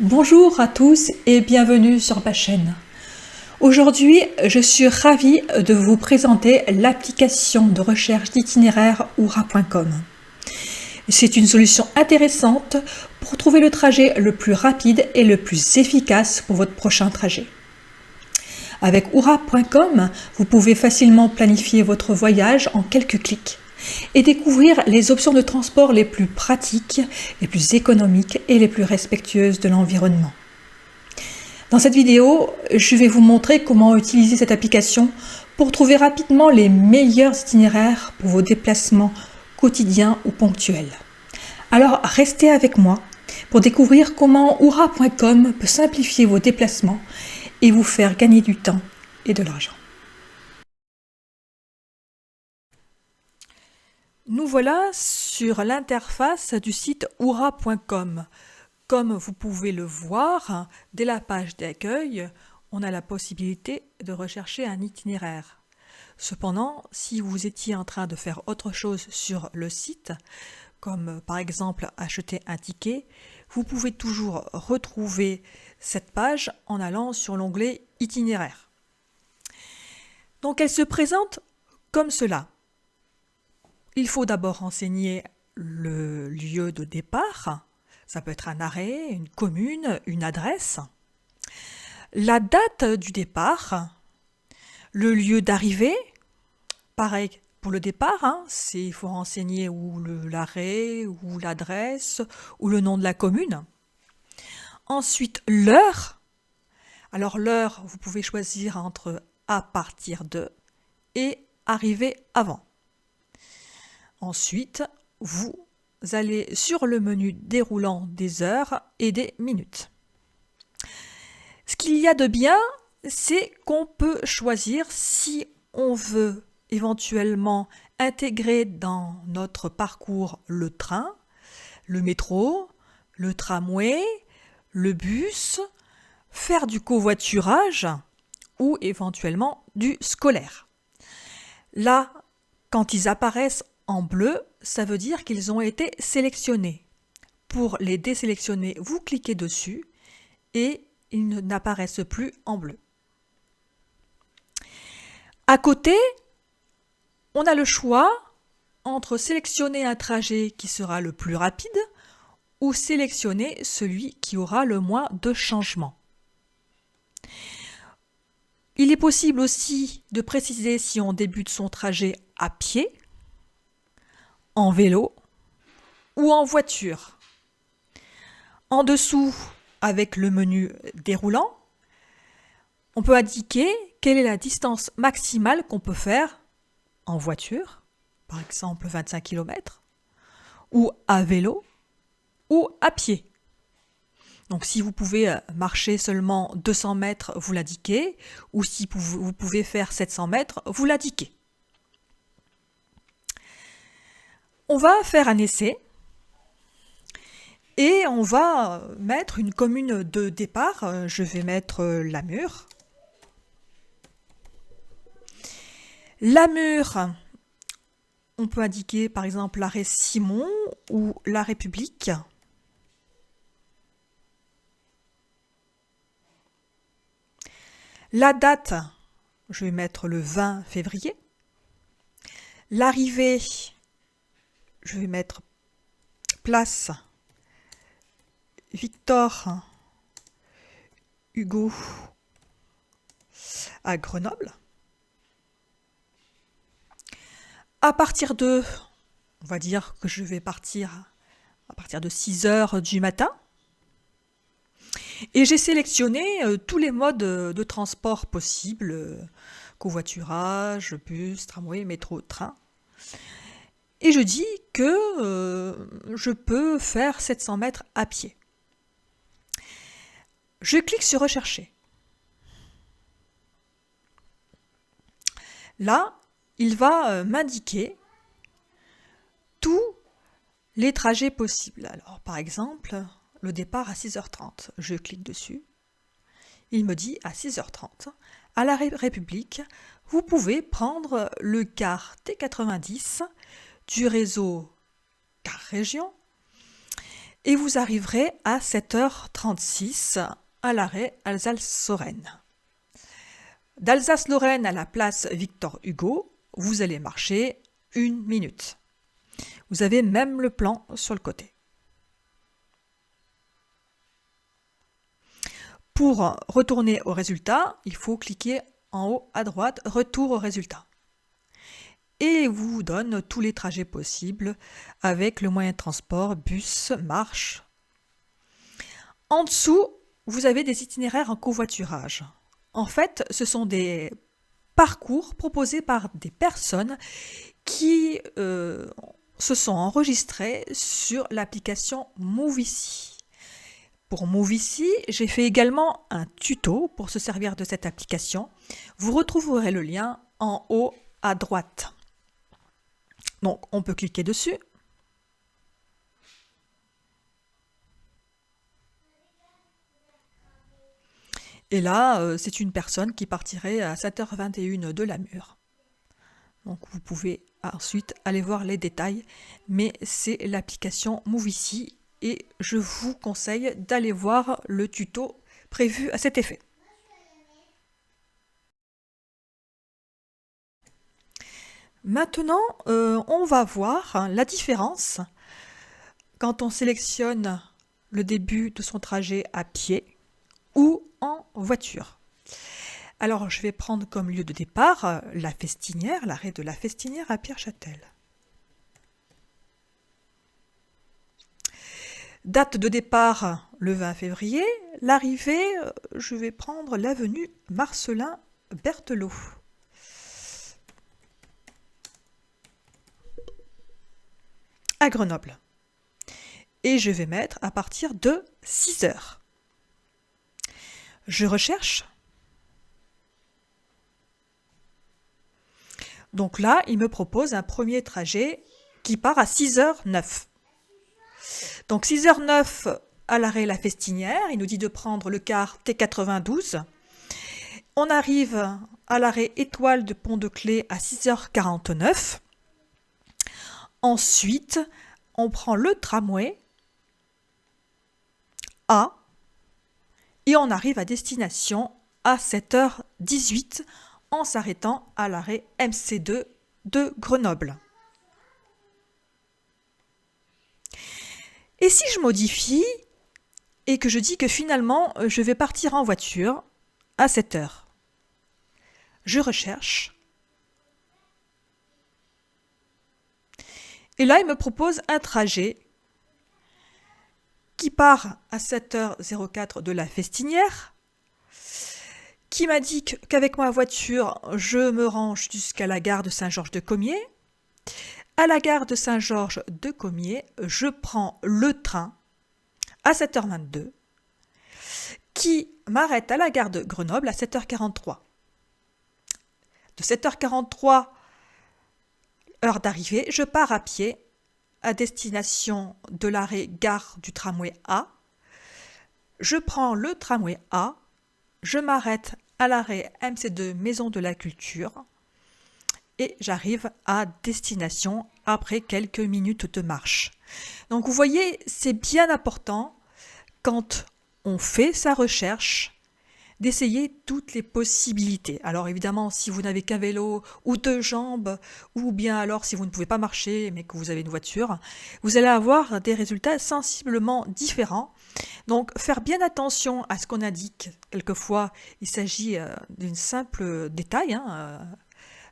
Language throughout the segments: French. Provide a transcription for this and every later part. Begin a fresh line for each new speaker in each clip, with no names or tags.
Bonjour à tous et bienvenue sur ma chaîne. Aujourd'hui, je suis ravie de vous présenter l'application de recherche d'itinéraire Oura.com. C'est une solution intéressante pour trouver le trajet le plus rapide et le plus efficace pour votre prochain trajet. Avec Oura.com, vous pouvez facilement planifier votre voyage en quelques clics et découvrir les options de transport les plus pratiques, les plus économiques et les plus respectueuses de l'environnement. Dans cette vidéo, je vais vous montrer comment utiliser cette application pour trouver rapidement les meilleurs itinéraires pour vos déplacements quotidiens ou ponctuels. Alors restez avec moi pour découvrir comment Oura.com peut simplifier vos déplacements et vous faire gagner du temps et de l'argent. Nous voilà sur l'interface du site Oura.com. Comme vous pouvez le voir, dès la page d'accueil, on a la possibilité de rechercher un itinéraire. Cependant, si vous étiez en train de faire autre chose sur le site, comme par exemple acheter un ticket, vous pouvez toujours retrouver cette page en allant sur l'onglet itinéraire. Donc elle se présente comme cela. Il faut d'abord renseigner le lieu de départ. Ça peut être un arrêt, une commune, une adresse. La date du départ, le lieu d'arrivée. Pareil pour le départ, il faut renseigner ou l'arrêt, ou l'adresse, ou le nom de la commune. Ensuite, l'heure. Alors l'heure, vous pouvez choisir entre à partir de et arriver avant. Ensuite, vous allez sur le menu déroulant des heures et des minutes. Ce qu'il y a de bien, c'est qu'on peut choisir si on veut éventuellement intégrer dans notre parcours le train, le métro, le tramway, le bus, faire du covoiturage ou éventuellement du scolaire. Là, quand ils apparaissent en bleu, ça veut dire qu'ils ont été sélectionnés. Pour les désélectionner, vous cliquez dessus et ils n'apparaissent plus en bleu. À côté, on a le choix entre sélectionner un trajet qui sera le plus rapide ou sélectionner celui qui aura le moins de changements. Il est possible aussi de préciser si on débute son trajet à pied, en vélo ou en voiture. En dessous, avec le menu déroulant, on peut indiquer quelle est la distance maximale qu'on peut faire en voiture, par exemple 25 km, ou à vélo, ou à pied. Donc si vous pouvez marcher seulement 200 mètres, vous l'indiquez, ou si vous pouvez faire 700 mètres, vous l'indiquez. On va faire un essai et on va mettre une commune de départ. Je vais mettre Lamure. Lamure, on peut indiquer par exemple l'arrêt Simon ou la République. La date, je vais mettre le 20 février. L'arrivée, je vais mettre place Victor Hugo à Grenoble. À partir de, on va dire que je vais partir à partir de 6 heures du matin. Et j'ai sélectionné tous les modes de transport possibles, covoiturage, bus, tramway, métro, train. Et je dis que je peux faire 700 mètres à pied. Je clique sur rechercher. Là, il va m'indiquer tous les trajets possibles. Alors, par exemple, le départ à 6h30. Je clique dessus. Il me dit à 6h30, à la République, vous pouvez prendre le car T90 du réseau Car Région et vous arriverez à 7h36 à l'arrêt Alsace-Lorraine. D'Alsace-Lorraine à la place Victor Hugo, vous allez marcher 1 minute. Vous avez même le plan sur le côté. Pour retourner au résultat, il faut cliquer en haut à droite « Retour au résultat ». Et vous donne tous les trajets possibles avec le moyen de transport, bus, marche. En dessous, vous avez des itinéraires en covoiturage. En fait, ce sont des parcours proposés par des personnes qui se sont enregistrées sur l'application Movici. Pour Movici, j'ai fait également un tuto pour se servir de cette application. Vous retrouverez le lien en haut à droite. Donc, on peut cliquer dessus. Et là, c'est une personne qui partirait à 7h21 de Namur. Donc, vous pouvez ensuite aller voir les détails, mais c'est l'application Movici et je vous conseille d'aller voir le tuto prévu à cet effet. Maintenant, on va voir la différence quand on sélectionne le début de son trajet à pied ou en voiture. Alors, je vais prendre comme lieu de départ la Festinière, l'arrêt de la Festinière à Pierre-Châtel. Date de départ, le 20 février. L'arrivée, je vais prendre l'avenue Marcelin Berthelot. À Grenoble. Et je vais mettre à partir de 6h. Je recherche. Donc là, il me propose un premier trajet qui part à 6h09. Donc 6h09 à l'arrêt La Festinière, il nous dit de prendre le car T92. On arrive à l'arrêt Étoile de Pont-de-Clé à 6h49. Ensuite, on prend le tramway A et on arrive à destination à 7h18 en s'arrêtant à l'arrêt MC2 de Grenoble. Et si je modifie et que je dis que finalement je vais partir en voiture à 7h, je recherche. Et là, il me propose un trajet qui part à 7h04 de la Festinière, qui m'indique qu'avec ma voiture, je me range jusqu'à la gare de Saint-Georges-de-Comiers. À la gare de Saint-Georges-de-Comiers, je prends le train à 7h22 qui m'arrête à la gare de Grenoble à 7h43. De 7h43, heure d'arrivée, je pars à pied à destination de l'arrêt gare du tramway A. Je prends le tramway A, je m'arrête à l'arrêt MC2 Maison de la Culture et j'arrive à destination après quelques minutes de marche. Donc vous voyez, c'est bien important quand on fait sa recherche d'essayer toutes les possibilités. Alors évidemment, si vous n'avez qu'un vélo ou 2 jambes, ou bien alors si vous ne pouvez pas marcher mais que vous avez une voiture, vous allez avoir des résultats sensiblement différents. Donc faire bien attention à ce qu'on indique. Quelquefois, il s'agit d'un simple détail,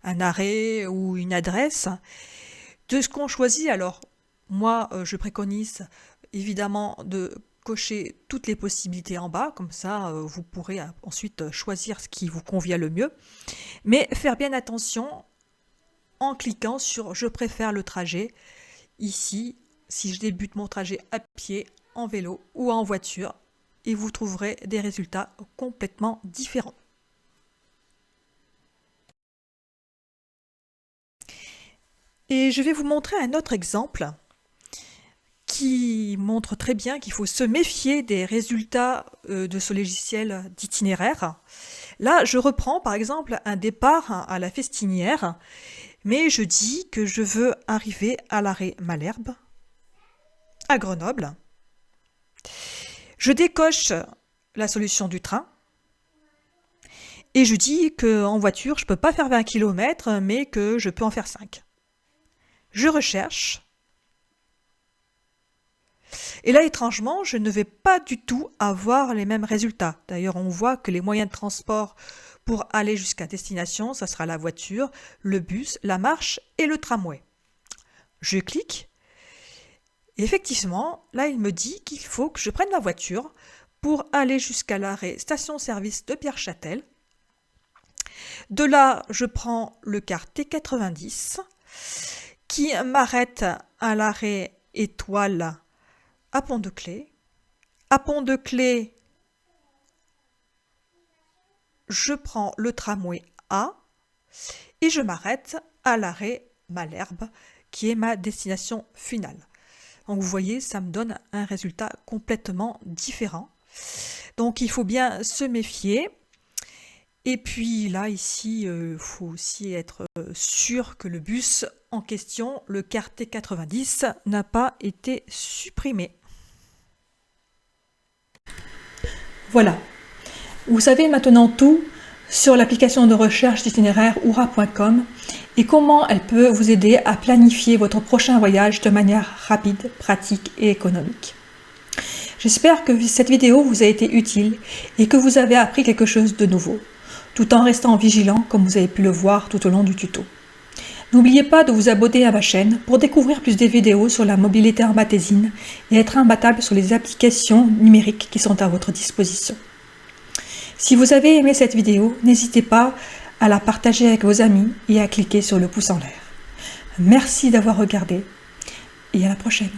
un arrêt ou une adresse. De ce qu'on choisit, alors moi je préconise évidemment de cocher toutes les possibilités en bas, comme ça vous pourrez ensuite choisir ce qui vous convient le mieux. Mais faire bien attention en cliquant sur « Je préfère le trajet ». Ici, si je débute mon trajet à pied, en vélo ou en voiture, et vous trouverez des résultats complètement différents. Et je vais vous montrer un autre exemple qui montre très bien qu'il faut se méfier des résultats de ce logiciel d'itinéraire. Là, je reprends par exemple un départ à la Festinière, mais je dis que je veux arriver à l'arrêt Malherbe, à Grenoble. Je décoche la solution du train et je dis qu'en voiture, je ne peux pas faire 20 km, mais que je peux en faire 5. Je recherche. Et là, étrangement, je ne vais pas du tout avoir les mêmes résultats. D'ailleurs, on voit que les moyens de transport pour aller jusqu'à destination, ça sera la voiture, le bus, la marche et le tramway. Je clique. Et effectivement, là, il me dit qu'il faut que je prenne ma voiture pour aller jusqu'à l'arrêt station-service de Pierre-Châtel. De là, je prends le car T90 qui m'arrête à l'arrêt Étoile à Pont-de-Claix. À Pont-de-Claix, je prends le tramway A et je m'arrête à l'arrêt Malherbe qui est ma destination finale. Donc vous voyez, ça me donne un résultat complètement différent. Donc il faut bien se méfier. Et puis là, ici, il faut aussi être sûr que le bus en question, le car T90, n'a pas été supprimé. Voilà, vous savez maintenant tout sur l'application de recherche d'itinéraire oura.com et comment elle peut vous aider à planifier votre prochain voyage de manière rapide, pratique et économique. J'espère que cette vidéo vous a été utile et que vous avez appris quelque chose de nouveau, tout en restant vigilant comme vous avez pu le voir tout au long du tuto. N'oubliez pas de vous abonner à ma chaîne pour découvrir plus de vidéos sur la mobilité en Matésine et être imbattable sur les applications numériques qui sont à votre disposition. Si vous avez aimé cette vidéo, n'hésitez pas à la partager avec vos amis et à cliquer sur le pouce en l'air. Merci d'avoir regardé et à la prochaine.